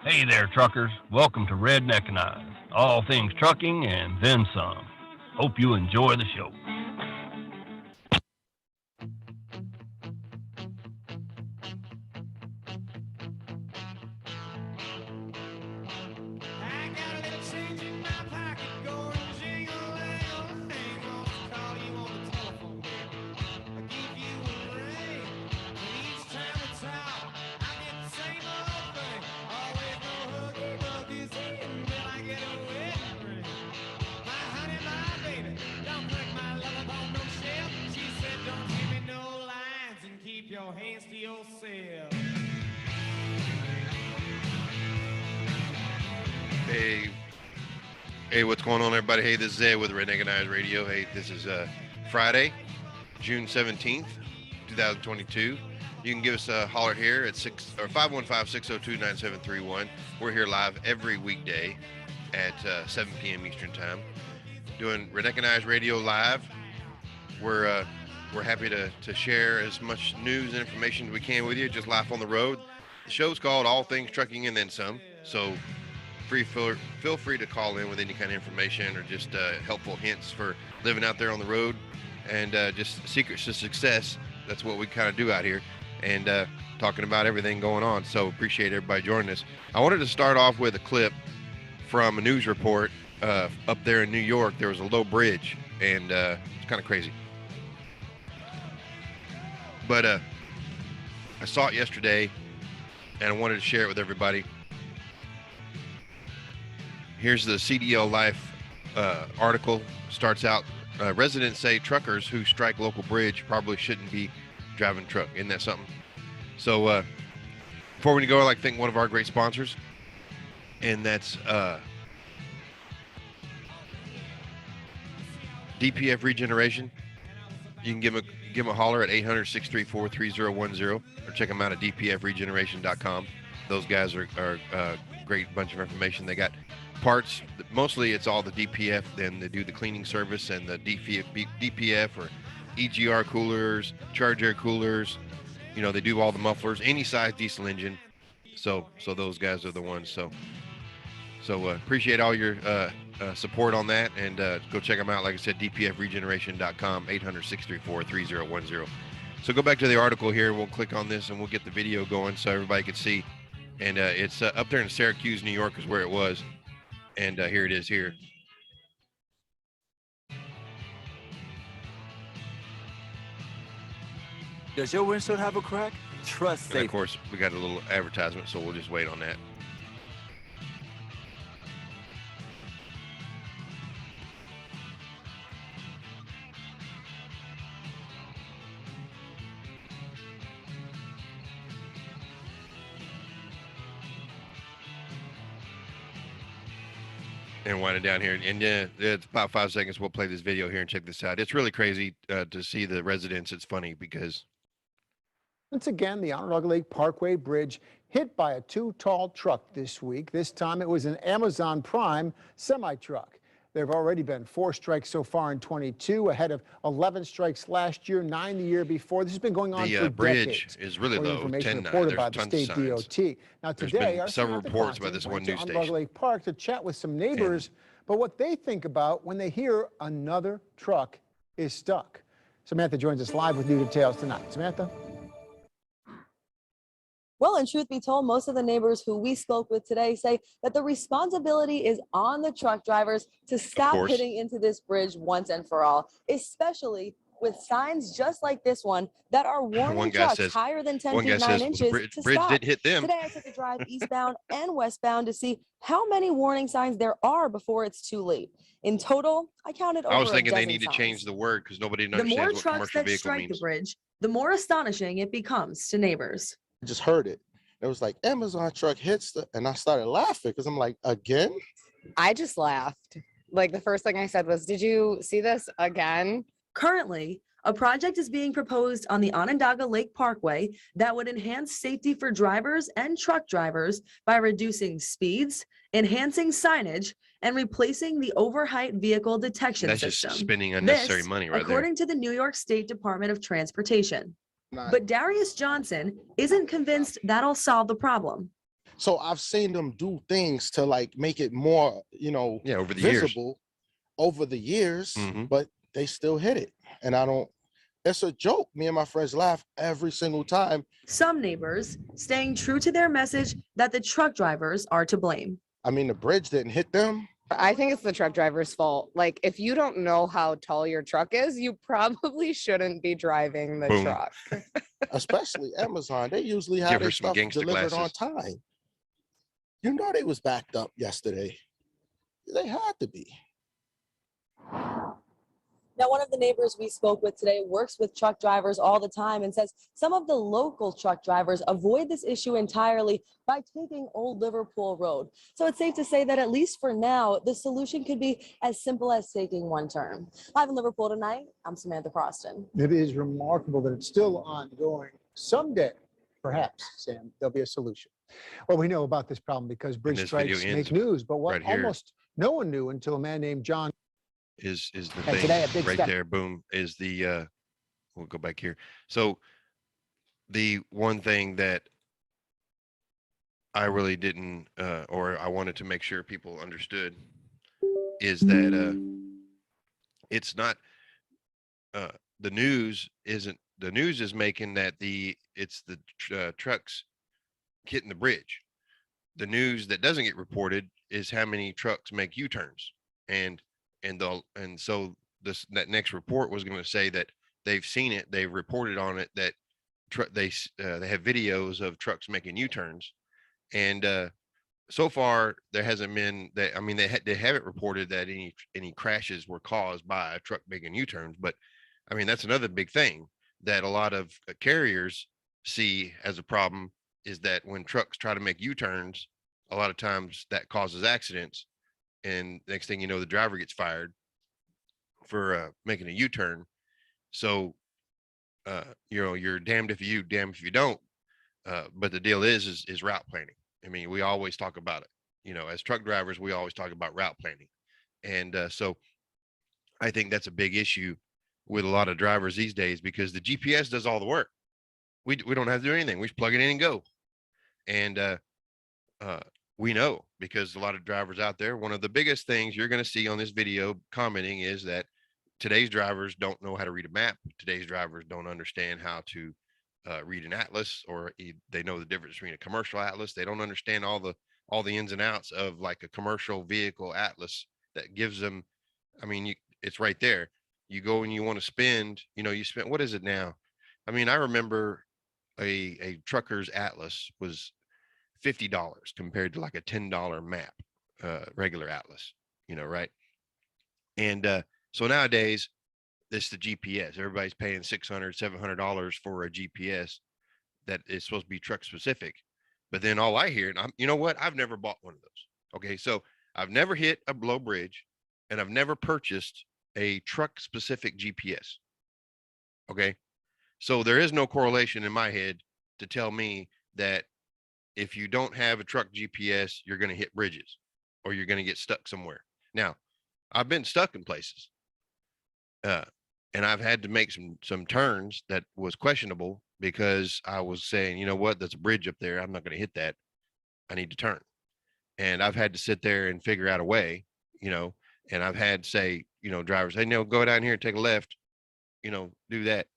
Hey there, truckers. Welcome to Redneckanize. All things trucking and then some. Hope you enjoy the show. Hey, what's going on, everybody? Hey, this is Ed with Redneckanize Radio. Hey, this is Friday, June 17th, 2022. You can give us a holler here at 515-602-9731. We're here live every weekday at 7 p.m. Eastern Time, doing Redneckanize Radio live. We're happy to share as much news and information as we can with you, just live on the road. The show's called All Things Trucking and Then Some, so feel free to call in with any kind of information or just helpful hints for living out there on the road and just secrets to success. That's what we kind of do out here, and talking about everything going on. So appreciate everybody joining us. I wanted to start off with a clip from a news report up there in New York. There was a low bridge, and it's kind of crazy. But I saw it yesterday, and I wanted to share it with everybody. Here's the CDL Life article. Starts out, residents say truckers who strike local bridge probably shouldn't be driving truck. Isn't that something? So before we go, I'd like to thank one of our great sponsors, and that's DPF Regeneration. You can give them a holler at 800-634-3010 or check them out at dpfregeneration.com. Those guys are a great bunch of information. They got parts, mostly it's all the DPF, then they do the cleaning service and the DPF or EGR coolers, charge air coolers. You know, they do all the mufflers, any size diesel engine. So those guys are the ones. So appreciate all your support on that, and go check them out. Like I said, dpfregeneration.com, 800-634-3010. So go back to the article here. We'll click on this and we'll get the video going so everybody can see. And it's up there in Syracuse, New York is where it was. And here it is here. Does your windshield have a crack? Trust safety. And of course, we got a little advertisement, so we'll just wait on that. And wind it down here, and it's about 5 seconds. We'll play this video here and check this out. It's really crazy to see the residents. It's funny because once again, the Onondaga Lake Parkway Bridge hit by a too-tall truck this week. This time it was an Amazon Prime semi-truck. There have already been 4 strikes so far in 22, ahead of 11 strikes last year, 9 the year before. This has been going on for decades. The bridge is really low. Information reported by the state DOT. Now today, there's been several reports by this one news station. Onondaga Lake Park to chat with some neighbors, but what they think about when they hear another truck is stuck. Samantha joins us live with new details tonight. Samantha? Well, and truth be told, most of the neighbors who we spoke with today say that the responsibility is on the truck drivers to stop hitting into this bridge once and for all, especially with signs just like this one that are warning trucks higher than 10 feet 9 inches to stop. Did hit them. Today, I took a drive eastbound and westbound to see how many warning signs there are before it's too late. In total, I counted over I was thinking a they dozen need to signs. change the word because nobody The understands more what trucks commercial that vehicle strike means. the bridge, the more astonishing it becomes to neighbors. I just heard it. It was like Amazon truck hits and I started laughing because I'm like, again? I just laughed. Like the first thing I said was, did you see this again? Currently, a project is being proposed on the Onondaga Lake Parkway that would enhance safety for drivers and truck drivers by reducing speeds, enhancing signage, and replacing the overheight vehicle detection system. That's just spending unnecessary money right there. According to the New York State Department of Transportation. But Darius Johnson isn't convinced that'll solve the problem. So I've seen them do things to like make it more, over the visible over the years, Mhm. but they still hit it. And it's a joke. Me and my friends laugh every single time. Some neighbors staying true to their message that the truck drivers are to blame. I mean, the bridge didn't hit them. I think it's the truck driver's fault. Like, if you don't know how tall your truck is, you probably shouldn't be driving the Boom. truck. Especially Amazon. They usually Give have her their some stuff gangster delivered on glasses. time. You know they was backed up yesterday. They had to be. Now, one of the neighbors we spoke with today works with truck drivers all the time and says some of the local truck drivers avoid this issue entirely by taking Old Liverpool Road. So it's safe to say that at least for now, the solution could be as simple as taking one turn. Live in Liverpool tonight, I'm Samantha Croston. It is remarkable that it's still ongoing. Someday, perhaps, Sam, there'll be a solution. Well, we know about this problem because bridge this video strikes ends make news, but what right here. almost no one knew until a man named John Is the And thing today, a big right step. there? Boom, is the we'll go back here. So the one thing that I really didn't or I wanted to make sure people understood is that it's not the news is making that it's the trucks hitting the bridge. The news that doesn't get reported is how many trucks make U-turns, and so that next report was going to say that they've seen it, they've reported on it, that they have videos of trucks making U-turns, and so far there hasn't been that. I mean, they haven't reported that any crashes were caused by a truck making U-turns, but I mean that's another big thing that a lot of carriers see as a problem, is that when trucks try to make U-turns, a lot of times that causes accidents, and next thing you know, the driver gets fired for making a U-turn. So you're damned if you damned if you don't. But the deal is route planning. I mean, we always talk about it. As truck drivers, we always talk about route planning, and so I think that's a big issue with a lot of drivers these days, because the GPS does all the work. We don't have to do anything. We just plug it in and go. And we know, because a lot of drivers out there, one of the biggest things you're going to see on this video commenting is that today's drivers don't know how to read a map. Today's drivers don't understand how to read an atlas, or they know the difference between a commercial atlas. They don't understand all the ins and outs of like a commercial vehicle atlas that gives them. I mean, it's right there. You go and you want to spend, you spend, what is it now? I mean, I remember a trucker's atlas was $50 compared to like a $10 map, regular atlas, right? And so nowadays, this is the GPS. Everybody's paying $600, $700 for a GPS that is supposed to be truck specific. But then all I hear, and you know what? I've never bought one of those. Okay, so I've never hit a below bridge, and I've never purchased a truck specific GPS. Okay, so there is no correlation in my head to tell me that if you don't have a truck GPS, you're going to hit bridges or you're going to get stuck somewhere. Now, I've been stuck in places, and I've had to make some turns that was questionable, because I was saying, you know what, there's a bridge up there. I'm not going to hit that. I need to turn. And I've had to sit there and figure out a way, and I've had to say, drivers, hey, no, go down here and take a left, do that.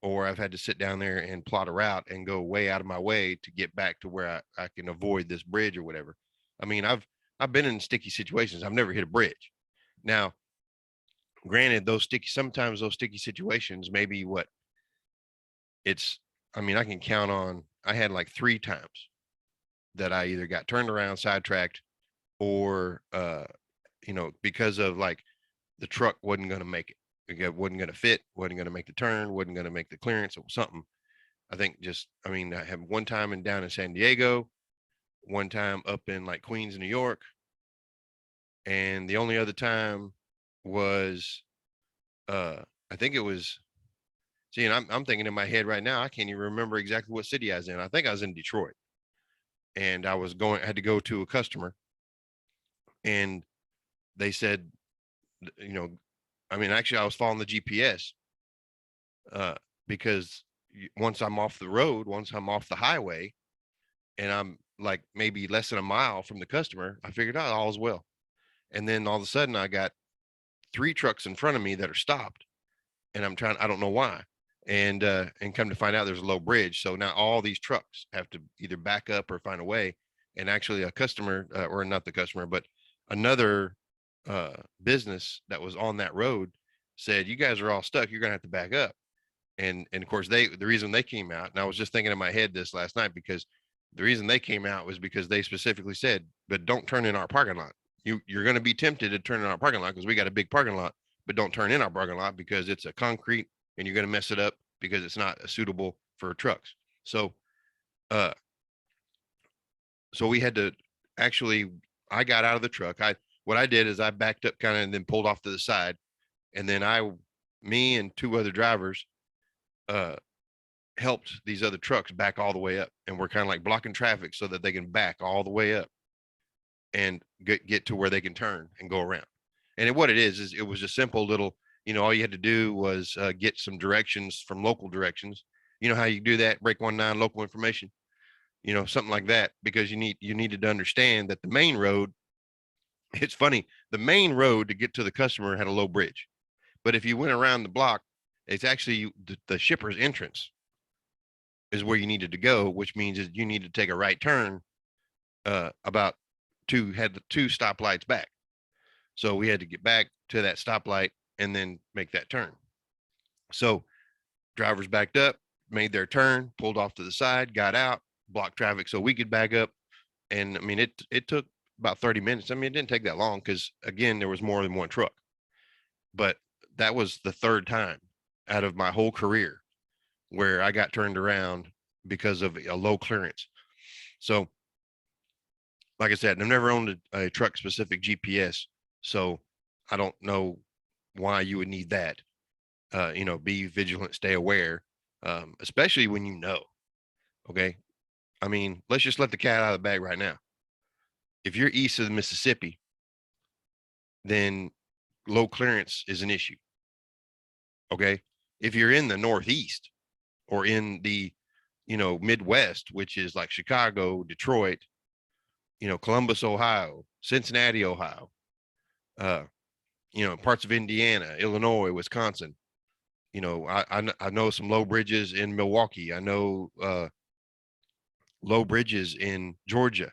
Or I've had to sit down there and plot a route and go way out of my way to get back to where I can avoid this bridge or whatever. I mean, I've been in sticky situations. I've never hit a bridge. Now, granted, sometimes those sticky situations, maybe I can count on, I had like 3 times that I either got turned around, sidetracked, or, because of like the truck wasn't going to make it. It wasn't going to fit, wasn't going to make the turn, wasn't going to make the clearance or something. I think I had one time down in San Diego, one time up in like Queens, New York. And the only other time was, I think it was, and I'm thinking in my head right now, I can't even remember exactly what city I was in. I think I was in Detroit, and I had to go to a customer, and they said, actually I was following the GPS, because once I'm off the road, once I'm off the highway, and I'm like maybe less than a mile from the customer, I figured out all's well. And then all of a sudden I got 3 trucks in front of me that are stopped, and I don't know why. And come to find out there's a low bridge. So now all these trucks have to either back up or find a way. And actually a customer, or not the customer, but another business that was on that road said, you guys are all stuck. You're going to have to back up. And of course the reason they came out, and I was just thinking in my head this last night, because the reason they came out was because they specifically said, but don't turn in our parking lot. You're going to be tempted to turn in our parking lot because we got a big parking lot, but don't turn in our parking lot because it's a concrete and you're going to mess it up because it's not suitable for trucks. So, so we had to I got out of the truck. What I did is I backed up kind of and then pulled off to the side. And then me and 2 other drivers, helped these other trucks back all the way up, and we're kind of like blocking traffic so that they can back all the way up and get to where they can turn and go around. And what it is it was a simple little, all you had to do was get some directions from local directions. You know how you do that, break 19 local information, something like that, because you needed to understand that the main road, it's funny, the main road to get to the customer had a low bridge. But if you went around the block, it's actually the shipper's entrance is where you needed to go, which means is you need to take a right turn about had the 2 stoplights back. So we had to get back to that stoplight and then make that turn. So drivers backed up, made their turn, pulled off to the side, got out, blocked traffic so we could back up. And I mean, it took about 30 minutes. I mean, it didn't take that long because again, there was more than 1 truck. But that was the 3rd time out of my whole career where I got turned around because of a low clearance. So like I said, I've never owned a truck specific GPS, so I don't know why you would need that. Be vigilant, stay aware, especially when okay. I mean, let's just let the cat out of the bag right now. If you're east of the Mississippi, then low clearance is an issue. Okay. If you're in the Northeast or in the, Midwest, which is like Chicago, Detroit, Columbus, Ohio, Cincinnati, Ohio, parts of Indiana, Illinois, Wisconsin, I know some low bridges in Milwaukee. I know low bridges in Georgia,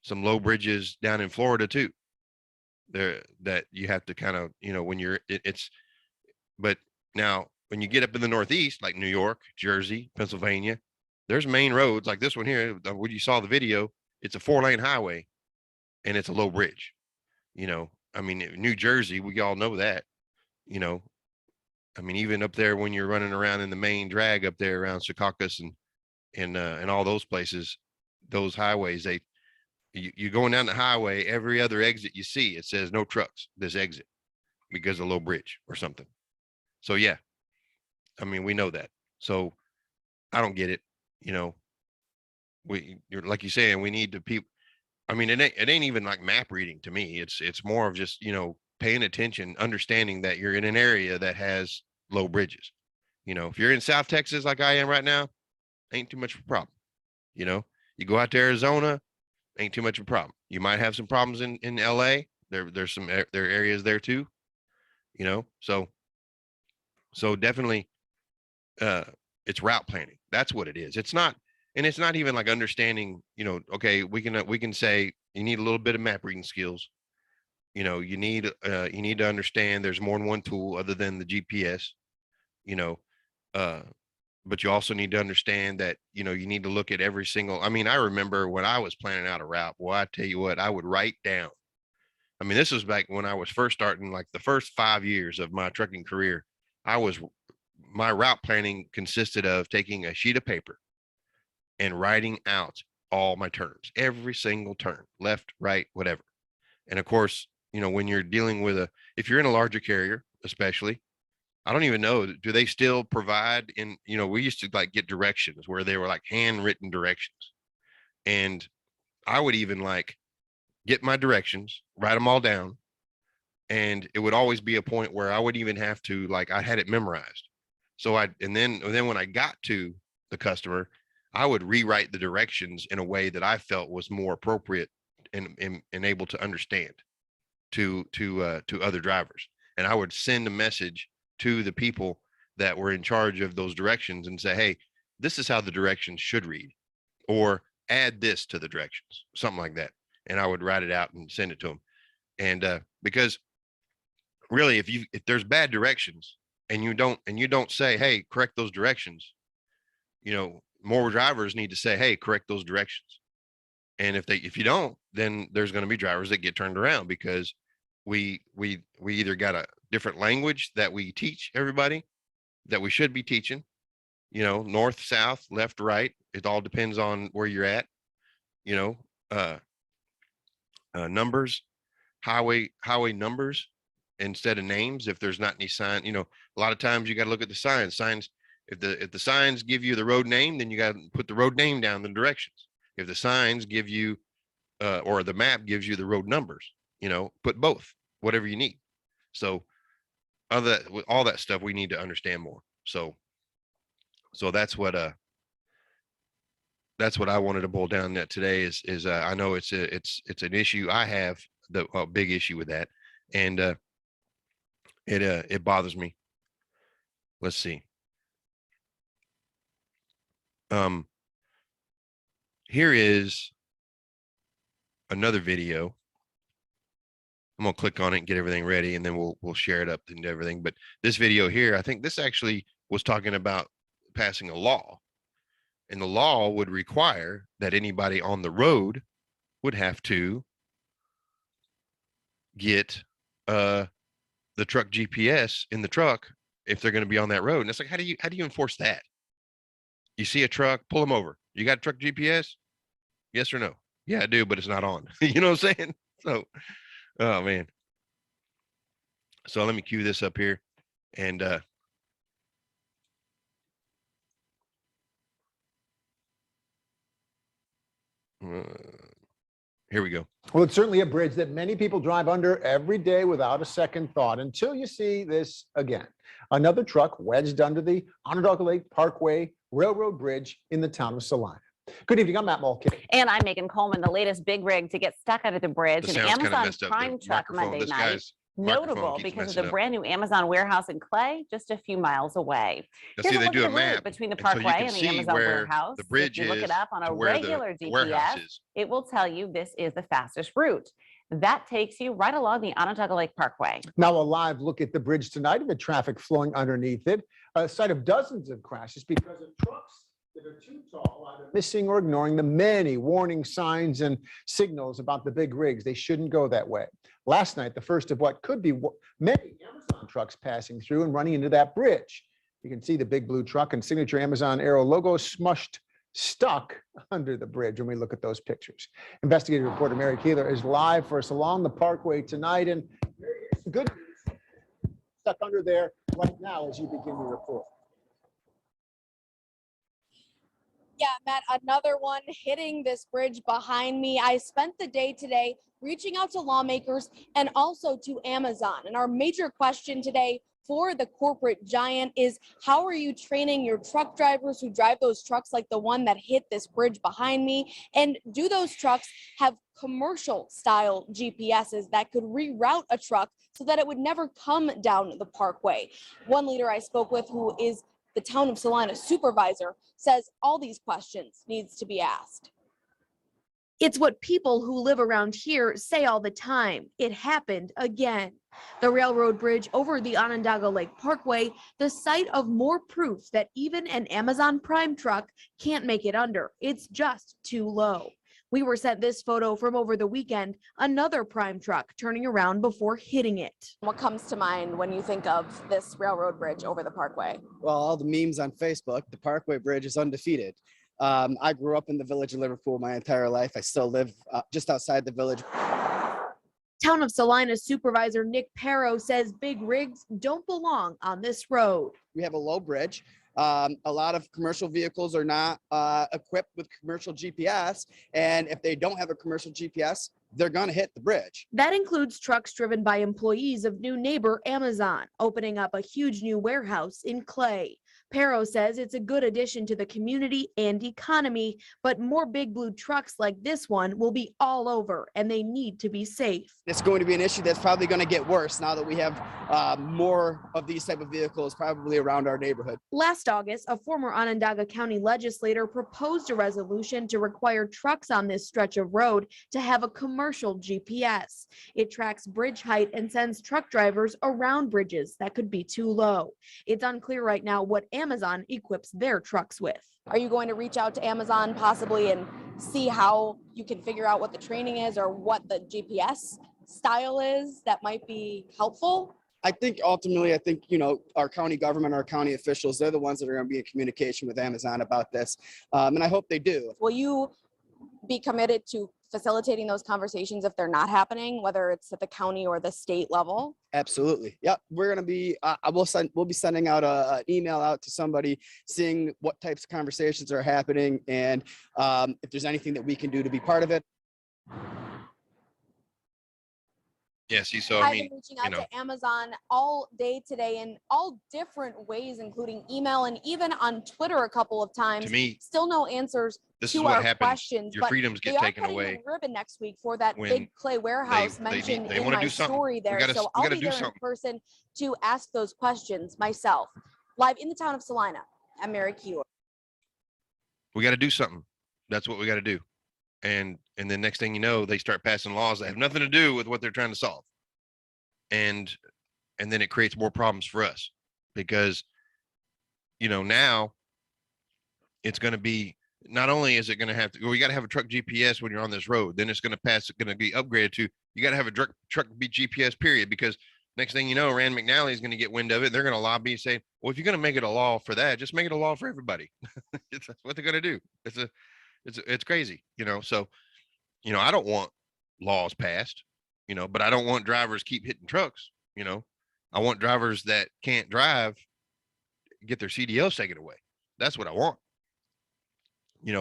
some low bridges down in Florida too. There that you have to kind of, when but now when you get up in the Northeast, like New York, Jersey, Pennsylvania, there's main roads like this one here. When you saw the video, it's a 4-lane highway and it's a low bridge. I mean, New Jersey, we all know that, I mean, even up there when you're running around in the main drag up there around Secaucus and all those places, those highways, you're going down the highway, every other exit you see, it says no trucks, this exit, because of low bridge or something. So yeah, I mean, we know that. So I don't get it. You're like you saying, we need to people. I mean, it ain't even like map reading to me. It's more of just, paying attention, understanding that you're in an area that has low bridges. If you're in South Texas, like I am right now, ain't too much of a problem. You go out to Arizona, ain't too much of a problem. You might have some problems in LA. There's some there are areas there too, so definitely it's route planning. That's what it is. It's not even like understanding, okay, we can say you need a little bit of map reading skills. You need to understand there's more than one tool other than the GPS, but you also need to understand that, you need to look at every single, I mean, I remember when I was planning out a route, well, I tell you what, I would write down. I mean, this was back when I was first starting, like the first 5 years of my trucking career, my route planning consisted of taking a sheet of paper and writing out all my turns, every single turn, left, right, whatever. And of course, when you're dealing with if you're in a larger carrier, especially, I don't even know, do they still provide we used to like get directions where they were like handwritten directions. And I would even like get my directions, write them all down. And it would always be a point where I would even have to, like, I had it memorized. So and then when I got to the customer, I would rewrite the directions in a way that I felt was more appropriate and able to understand to other drivers. And I would send a message to the people that were in charge of those directions and say, hey, this is how the directions should read, or add this to the directions, something like that. And I would write it out and send it to them. And because really, if there's bad directions and you don't say, hey, correct those directions, more drivers need to say, hey, correct those directions. And if you don't, then there's going to be drivers that get turned around, because we either got a different language that we teach everybody that we should be teaching, north, south, left, right. It all depends on where you're at, numbers, highway numbers instead of names. If there's not any sign, a lot of times you got to look at the signs. If the signs give you the road name, then you got to put the road name down, the directions. If the signs give you, or the map gives you the road numbers, put both, whatever you need. So all that stuff we need to understand more. So that's what I wanted to boil down that today is I know it's an issue. I have a big issue with that, and it bothers me. Let's see. Here is another video. I'm gonna click on it and get everything ready, and then we'll share it up and everything. But this video here, I think this actually was talking about passing a law, and the law would require that anybody on the road would have to get the truck GPS in the truck if they're going to be on that road. And it's like, how do you enforce that? You see a truck, pull them over. You got a truck GPS? Yes or no? Yeah, I do, but it's not on. You know what I'm saying? So, oh man. So let me cue this up here, and here we go. Well, it's certainly a bridge that many people drive under every day without a second thought, until you see this again. Another truck wedged under the Onondaga Lake Parkway Railroad Bridge in the town of Salina. Good evening, I'm Matt Mulcahy. And I'm Megan Coleman. The latest big rig to get stuck under the bridge, an Amazon Prime truck Monday night. Notable because of the brand new Amazon warehouse in Clay, just a few miles away. Here's a look at the route between the Parkway and the Amazon warehouse. The bridge if you look it up on a regular GPS, it will tell you this is the fastest route. That takes you right along the Onondaga Lake Parkway. Now a live look at the bridge tonight and the traffic flowing underneath it. A site of dozens of crashes because of trucks that are too tall, either missing or ignoring the many warning signs and signals about the big rigs. They shouldn't go that way. Last night, the first of what could be many Amazon trucks passing through and running into that bridge. You can see the big blue truck and signature Amazon Aero logo stuck under the bridge when we look at those pictures. Investigative reporter Mary Keeler is live for us along the Parkway tonight, and here's the good news. Stuck under there right now as you begin your report. Yeah, Matt, another one hitting this bridge behind me. I spent the day today reaching out to lawmakers and also to Amazon. And our major question today for the corporate giant is, how are you training your truck drivers who drive those trucks like the one that hit this bridge behind me? And do those trucks have commercial style GPSs that could reroute a truck so that it would never come down the Parkway? One leader I spoke with, who is the town of Salina supervisor, says all these questions needs to be asked. It's what people who live around here say all the time. It happened again. The railroad bridge over the Onondaga Lake Parkway, the site of more proof that even an Amazon Prime truck can't make it under. It's just too low. We were sent this photo from over the weekend, another Prime truck turning around before hitting it. What comes to mind when you think of this railroad bridge over the Parkway? Well, all the memes on Facebook, the Parkway Bridge is undefeated. I grew up in the village of Liverpool my entire life. I still live just outside the village. Town of Salina supervisor Nick Perro says big rigs don't belong on this road. We have a low bridge. A lot of commercial vehicles are not equipped with commercial GPS, and if they don't have a commercial GPS, they're going to hit the bridge. That includes trucks driven by employees of new neighbor Amazon, opening up a huge new warehouse in Clay. Pero says it's a good addition to the community and economy, but more Big Blue trucks like this one will be all over and they need to be safe. It's going to be an issue that's probably going to get worse now that we have more of these type of vehicles probably around our neighborhood. Last August, a former Onondaga County legislator proposed a resolution to require trucks on this stretch of road to have a commercial GPS. It tracks bridge height and sends truck drivers around bridges that could be too low. It's unclear right now what Amazon equips their trucks with. Are you going to reach out to Amazon possibly and see how you can figure out what the training is or what the GPS style is that might be helpful? I think ultimately, our county government, our county officials, they're the ones that are going to be in communication with Amazon about this. And I hope they do. Will you be committed to facilitating those conversations if they're not happening, whether it's at the county or the state level? Absolutely. Yep. We're going to be, we'll be sending out an email out to somebody, seeing what types of conversations are happening and if there's anything that we can do to be part of it. Yes, so I've been reaching out to Amazon all day today in all different ways, including email and even on Twitter a couple of times. To me, still no answers to our questions. Your freedoms get taken away. The ribbon next week for that big clay warehouse mentioned in my story there. So I'll be there in person to ask those questions myself. Live in the town of Salina, I'm Mary Keeler. We got to do something. That's what we got to do. And then next thing you know, they start passing laws that have nothing to do with what they're trying to solve. And then it creates more problems for us because, now it's going to be, not only is it going to have to, we got to have a truck GPS when you're on this road, then it's going to be upgraded to, you got to have a truck be GPS period, because next thing you know, Rand McNally is going to get wind of it. They're going to lobby and say, well, if you're going to make it a law for that, just make it a law for everybody. That's what they're going to do. It's crazy, so, I don't want laws passed, but I don't want drivers keep hitting trucks. I want drivers that can't drive get their CDLs taken away. That's what I want,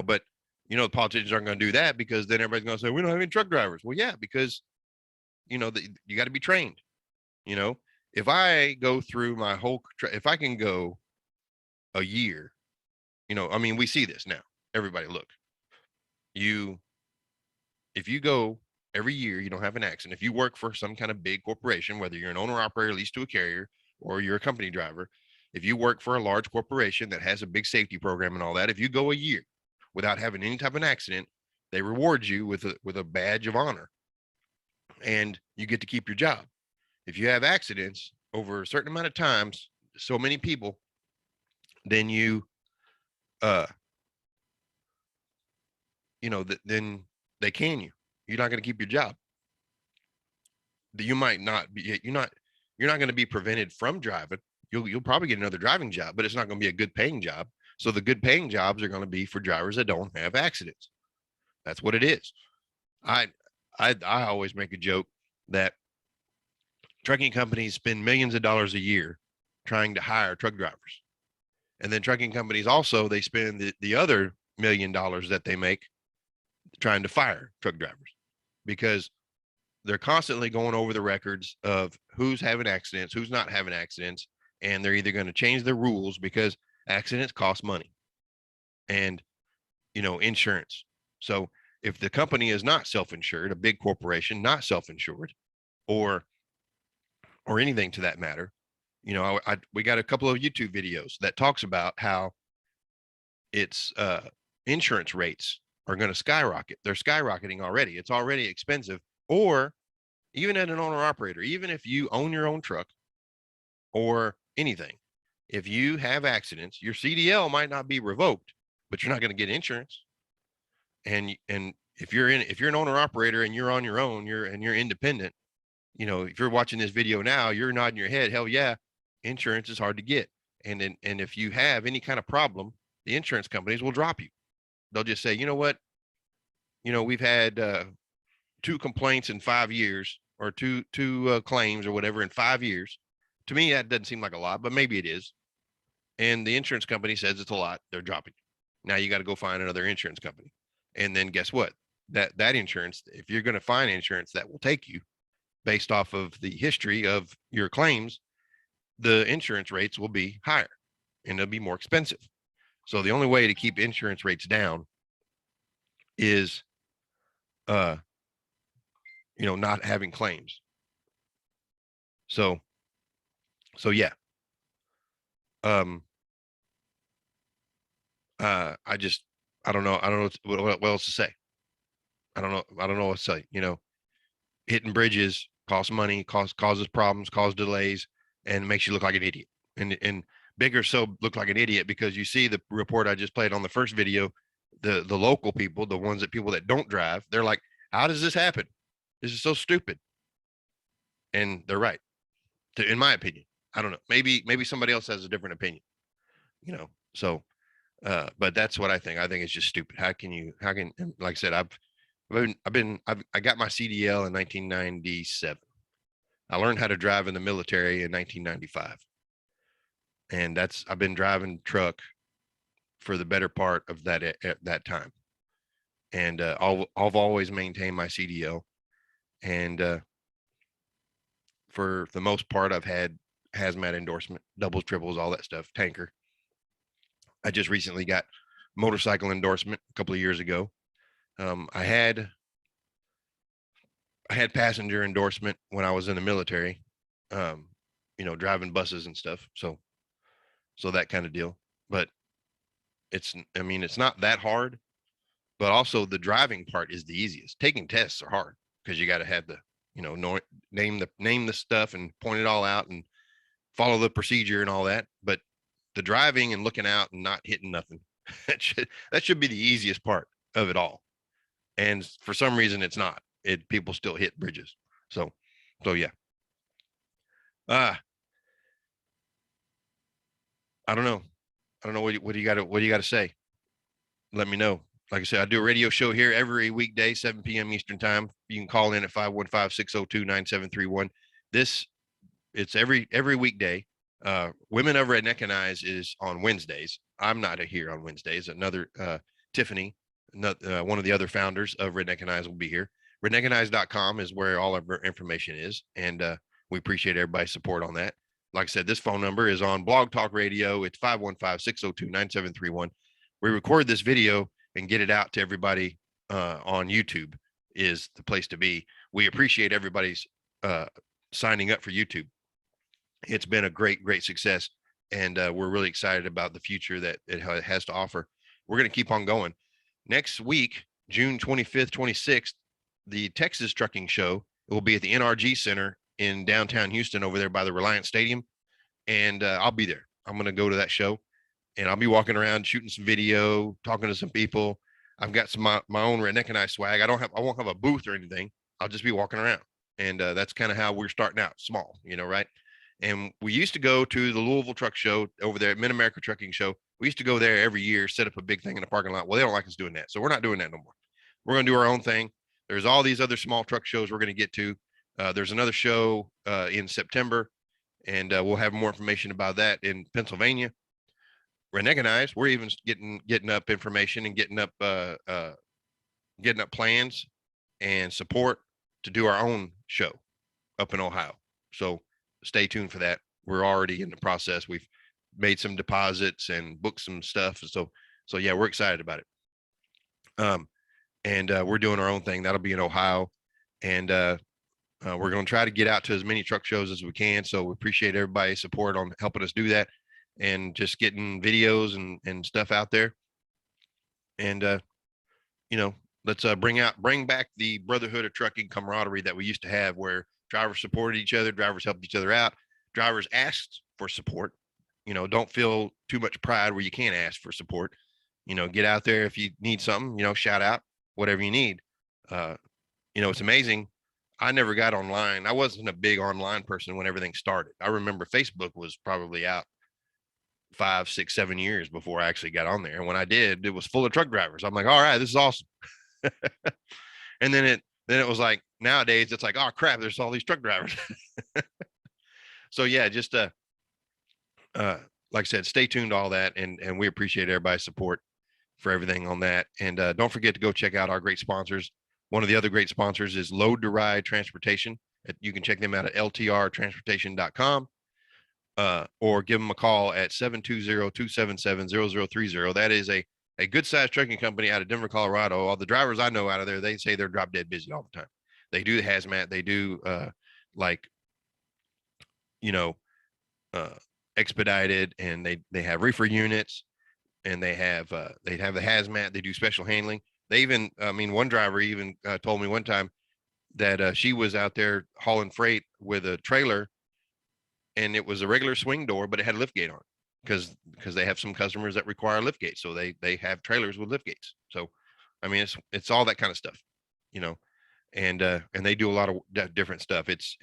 but the politicians aren't going to do that, because then everybody's going to say, we don't have any truck drivers. Well, yeah, because, you got to be trained. If I go through my whole, if I can go a year, we see this now, everybody look. If you go every year, you don't have an accident. If you work for some kind of big corporation, whether you're an owner operator leased to a carrier or you're a company driver, if you work for a large corporation that has a big safety program and all that, if you go a year without having any type of accident, they reward you with a badge of honor, and you get to keep your job. If you have accidents over a certain amount of times, so many people, then then they can you. You're not going to keep your job. You might not be. You're not going to be prevented from driving. You'll probably get another driving job, but it's not going to be a good paying job. So the good paying jobs are going to be for drivers that don't have accidents. That's what it is. I always make a joke that trucking companies spend millions of dollars a year trying to hire truck drivers, and then trucking companies also, they spend the other $1 million that they make trying to fire truck drivers, because they're constantly going over the records of who's having accidents, who's not having accidents, and they're either going to change the rules because accidents cost money and insurance. So if the company is not self-insured, a big corporation not self-insured, or anything to that matter, we got a couple of YouTube videos that talks about how it's insurance rates are going to skyrocket. They're skyrocketing already. It's already expensive. Or even at an owner operator, even if you own your own truck or anything, if you have accidents, your CDL might not be revoked, but you're not going to get insurance. And if you're an owner operator and you're on your own, you're independent, if you're watching this video now, you're nodding your head, hell yeah, insurance is hard to get. And if you have any kind of problem, the insurance companies will drop you. They'll just say, you know what, we've had 2 complaints in 5 years, or two claims or whatever in 5 years. To me, that doesn't seem like a lot, but maybe it is. And the insurance company says it's a lot. They're dropping you. Now you got to go find another insurance company. And then guess what? That insurance, if you're going to find insurance that will take you based off of the history of your claims, the insurance rates will be higher. and they'll be more expensive. So the only way to keep insurance rates down is, not having claims. So yeah. I don't know what else to say. I don't know what to say. Hitting bridges costs money, causes problems, causes delays, and makes you look like an idiot. And bigger so look like an idiot because you see the report I just played on the first video, the local people, the ones that people that don't drive, they're like, how does this happen? This is so stupid. And they're right. In my opinion. I don't know. Maybe somebody else has a different opinion. So but that's what I think. I think it's just stupid. How can like I said, I got my CDL in 1997. I learned how to drive in the military in 1995. And I've been driving truck for the better part of that at that time. And I've always maintained my CDL. And for the most part, I've had hazmat endorsement, doubles, triples, all that stuff, tanker. I just recently got motorcycle endorsement a couple of years ago. I had passenger endorsement when I was in the military, driving buses and stuff. So that kind of deal, but it's not that hard, but also the driving part is the easiest. Taking tests are hard because you got to have the, name the stuff and point it all out and follow the procedure and all that. But the driving and looking out and not hitting nothing, that should be the easiest part of it all. And for some reason it's not. People still hit bridges. So yeah. I don't know. What do you got to say? Let me know. Like I said, I do a radio show here every weekday, 7 p.m. Eastern time. You can call in at 515-602-9731. It's every weekday. Women of Redneckanize is on Wednesdays. I'm not here on Wednesdays. Another Tiffany, one of the other founders of Redneckanize, will be here. Redneckanize.com is where all of our information is, and we appreciate everybody's support on that. Like I said, this phone number is on Blog Talk Radio. It's 515-602-9731. We record this video and get it out to everybody on YouTube is the place to be. We appreciate everybody's signing up for YouTube. It's been a great success, and we're really excited about the future that it has to offer. We're going to keep on going. Next week, June 25th, 26th, the Texas Trucking Show will be at the NRG Center in downtown Houston over there by the Reliance Stadium. And I'll be there. I'm going to go to that show, and I'll be walking around, shooting some video, talking to some people. I've got some my own Redneckanize swag. I won't have a booth or anything. I'll just be walking around. And that's kind of how we're starting out, small, right? And we used to go to the Louisville Truck Show over there at Mid-America Trucking Show. We used to go there every year, set up a big thing in the parking lot. Well, they don't like us doing that. So we're not doing that no more. We're going to do our own thing. There's all these other small truck shows we're going to get to. There's another show in September, and we'll have more information about that in Pennsylvania. Redneckanize, we're even getting up information and getting up plans and support to do our own show up in Ohio. So stay tuned for that. We're already in the process. We've made some deposits and booked some stuff. So yeah, we're excited about it. And we're doing our own thing. That'll be in Ohio. And we're going to try to get out to as many truck shows as we can. So we appreciate everybody's support on helping us do that and just getting videos and stuff out there. And, let's bring back the brotherhood of trucking camaraderie that we used to have, where drivers supported each other, drivers helped each other out, drivers asked for support. Don't feel too much pride where you can't ask for support. Get out there if you need something, shout out whatever you need. It's amazing. I never got online. I wasn't a big online person when everything started. I remember Facebook was probably out 5, 6, 7 years before I actually got on there. And when I did, it was full of truck drivers. I'm like, all right, this is awesome. And then it was like, nowadays it's like, oh crap, there's all these truck drivers. So yeah, just like I said, stay tuned to all that, and we appreciate everybody's support for everything on that. And don't forget to go check out our great sponsors. One of the other great sponsors is Load to Ride Transportation. You can check them out at ltrtransportation.com. or give them a call at 720-277-0030. That is a good sized trucking company out of Denver, Colorado. All the drivers I know out of there, they say they're drop dead busy all the time. They do the hazmat. They do expedited, and they have reefer units, and they have the hazmat. They do special handling. They even, one driver even told me one time that she was out there hauling freight with a trailer, and it was a regular swing door, but it had a lift gate on, because they have some customers that require lift gates, so they have trailers with lift gates. So, it's all that kind of stuff, and they do a lot of different stuff. It's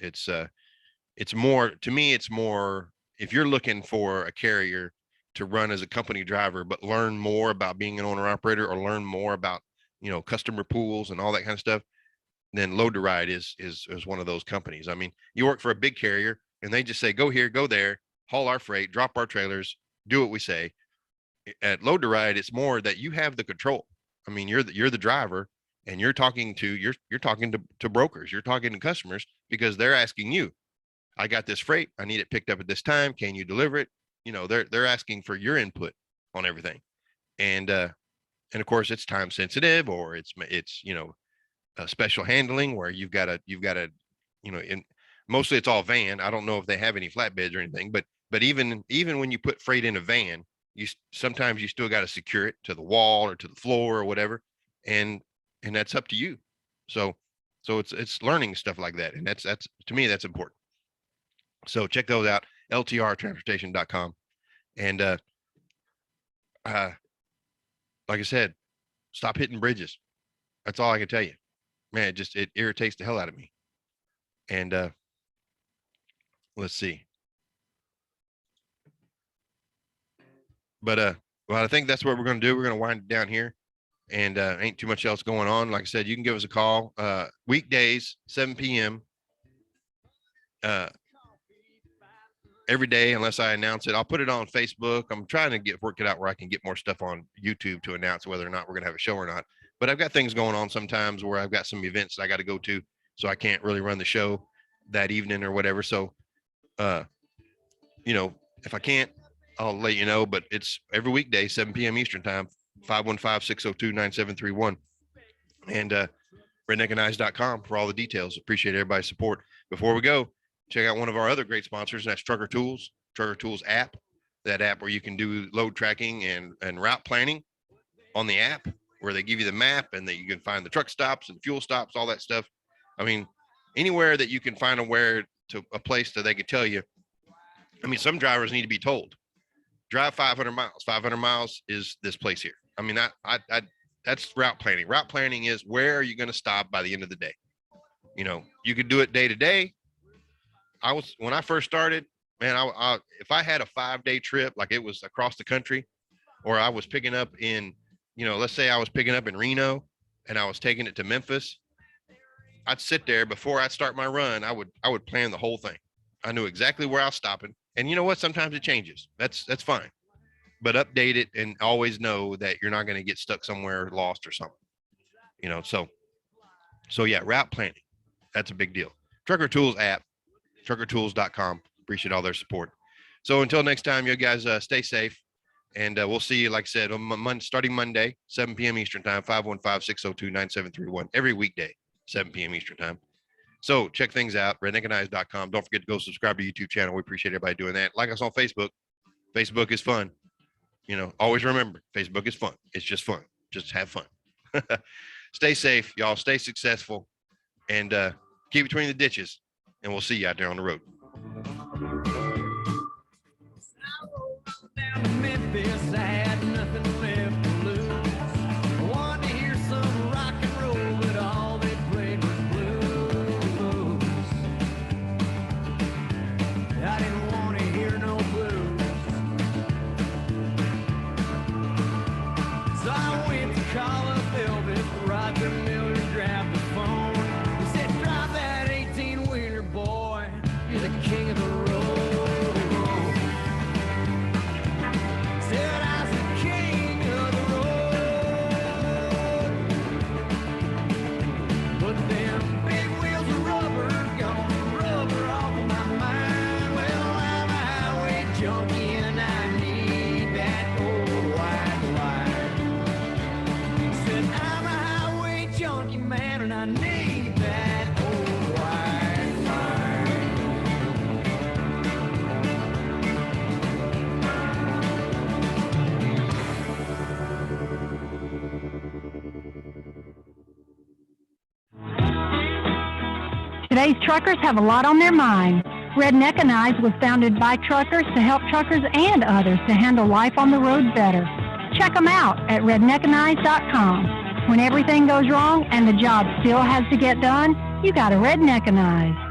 more, to me, it's more, if you're looking for a carrier to run as a company driver, but learn more about being an owner operator, or learn more about, customer pools and all that kind of stuff, then Load to Ride is one of those companies. You work for a big carrier and they just say, go here, go there, haul our freight, drop our trailers, do what we say. At Load to Ride, it's more that you have the control. You're the driver, and you're talking to brokers, you're talking to customers, because they're asking you, I got this freight, I need it picked up at this time, can you deliver it? They're asking for your input on everything. And of course it's time sensitive, or it's special handling where you've got to, mostly it's all van. I don't know if they have any flatbeds or anything, but even when you put freight in a van, sometimes you still got to secure it to the wall or to the floor or whatever. And that's up to you. So it's learning stuff like that. And that's to me, that's important. So check those out, ltrtransportation.com. And like I said, stop hitting bridges. That's all I can tell you, man. It irritates the hell out of me. And let's see. But well, I think that's what we're going to do. We're going to wind it down here, and ain't too much else going on. Like I said, you can give us a call weekdays 7 p.m. Every day, unless I announce it. I'll put it on Facebook. I'm trying to work it out where I can get more stuff on YouTube to announce whether or not we're going to have a show or not. But I've got things going on sometimes where I've got some events I got to go to, so I can't really run the show that evening or whatever. So, if I can't, I'll let you know. But it's every weekday, 7 p.m. Eastern time, 515-602-9731. And redneckanize.com for all the details. Appreciate everybody's support. Before we go, check out one of our other great sponsors, and that's Trucker Tools app. That app where you can do load tracking and route planning on the app, where they give you the map, and that you can find the truck stops and fuel stops, all that stuff. Anywhere that you can find a place that they could tell you. Some drivers need to be told, drive 500 miles. 500 miles is this place here. That's route planning. Route planning is, where are you going to stop by the end of the day? You could do it day to day. When I first started, man, if I had a 5-day trip, like it was across the country, or I was picking up in, let's say I was picking up in Reno and I was taking it to Memphis, I'd sit there before I start my run. I would plan the whole thing. I knew exactly where I was stopping. And you know what? Sometimes it changes. That's fine. But update it, and always know that you're not going to get stuck somewhere lost or something. So yeah, route planning. That's a big deal. Trucker Tools app, truckertools.com. Appreciate all their support. So until next time, you guys stay safe, and we'll see you, like I said, on starting Monday, 7 p.m. Eastern time, 515-602-9731, every weekday, 7 p.m. Eastern time. So check things out, redneckanize.com. Don't forget to go subscribe to the YouTube channel. We appreciate everybody doing that. Like us on Facebook. Facebook is fun. Always remember, Facebook is fun. It's just fun. Just have fun. Stay safe, y'all. Stay successful, and keep between the ditches. And we'll see you out there on the road. Memphis, I had nothing left to lose. I wanted to hear some rock and roll, but all they played was blues. I didn't want to hear no blues. So I went to call up Elvis. Roger Miller grabbed the phone. He said, drive that 18-wheeler, boy. You're the funky man, and I need that old white line. Today's truckers have a lot on their mind. Redneckanize was founded by truckers to help truckers and others to handle life on the road better. Check them out at redneckanize.com. When everything goes wrong and the job still has to get done, you got to Redneckanize.